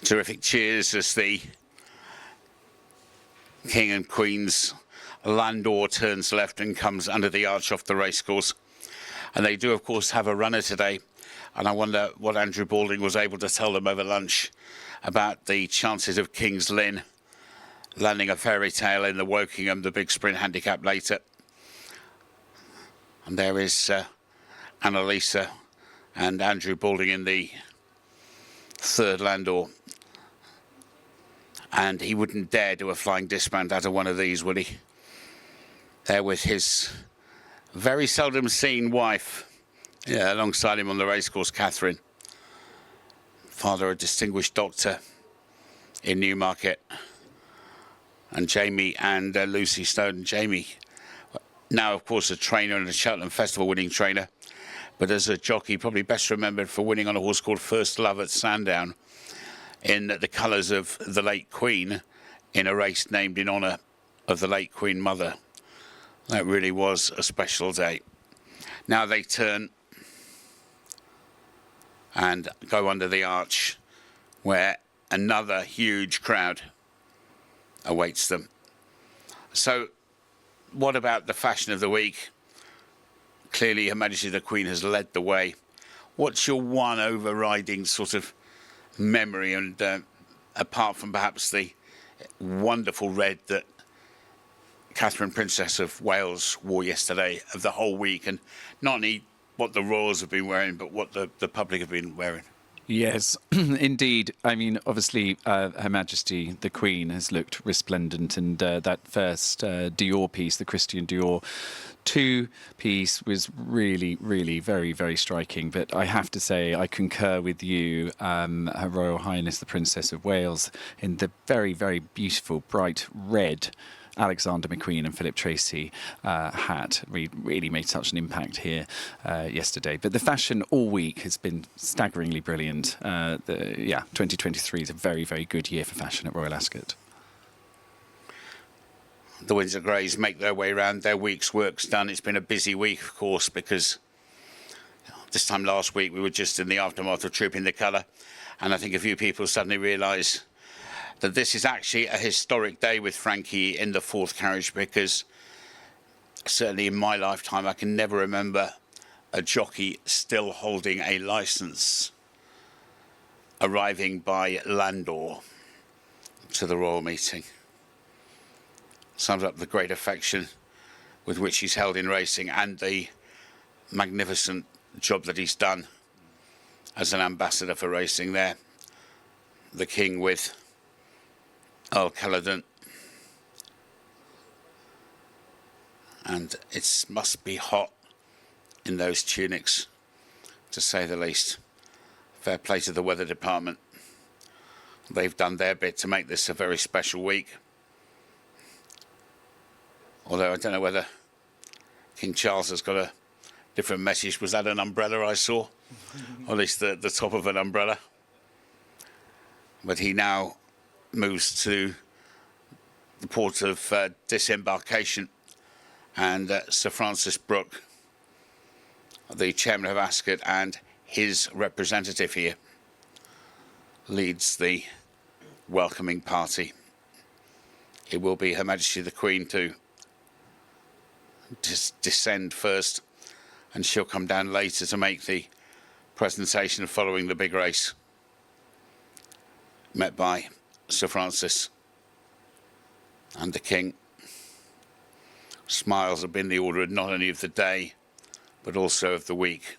Terrific cheers as the King and Queen's Landor turns left and comes under the arch off the racecourse. And they do, of course, have a runner today. And I wonder what Andrew Balding was able to tell them over lunch about the chances of King's Lynn landing a fairy tale in the Wokingham, the big sprint handicap later. And there is Annalisa and Andrew Balding in the third Landor. And he wouldn't dare do a flying dismount out of one of these, would he? There with his very seldom seen wife, alongside him on the racecourse, Catherine. Father, a distinguished doctor in Newmarket. And Jamie and Lucy Snowden. Jamie, now, of course, a trainer and a Cheltenham Festival winning trainer. But as a jockey, probably best remembered for winning on a horse called First Love at Sandown, in the colours of the late Queen, in a race named in honour of the late Queen Mother. That really was a special day. Now they turn and go under the arch, where another huge crowd awaits them. So what about the fashion of the week? Clearly Her Majesty the Queen has led the way. What's your one overriding sort of memory, and apart from perhaps the wonderful red that Catherine, Princess of Wales, wore yesterday, of the whole week, and not only what the royals have been wearing, but what the public have been wearing? Yes, indeed. I mean, obviously, Her Majesty the Queen has looked resplendent, and that first Dior piece, the Christian Dior 2 piece, was really, really very, very striking. But I have to say, I concur with you, Her Royal Highness the Princess of Wales, in the very, very beautiful bright red Alexander McQueen and Philip Tracy hat. We really made such an impact here yesterday. But the fashion all week has been staggeringly brilliant. 2023 is a very, very good year for fashion at Royal Ascot. The Windsor Greys make their way around. Their week's work's done. It's been a busy week, of course, because this time last week we were just in the aftermath of Trooping the Colour, and I think a few people suddenly realise that this is actually a historic day with Frankie in the fourth carriage, because certainly in my lifetime I can never remember a jockey still holding a licence arriving by Landor to the Royal Meeting. Sums up the great affection with which he's held in racing, and the magnificent job that he's done as an ambassador for racing there. The King with Earl Caledon. And it must be hot in those tunics, to say the least. Fair play to the weather department. They've done their bit to make this a very special week. Although I don't know whether King Charles has got a different message. Was that an umbrella I saw? Or at least the top of an umbrella. But he now moves to the port of disembarkation, and Sir Francis Brooke, the chairman of Ascot and his representative here, leads the welcoming party. It will be Her Majesty the Queen to descend first, and she'll come down later to make the presentation following the big race, met by Sir Francis and the King. Smiles have been the order not only of the day but also of the week.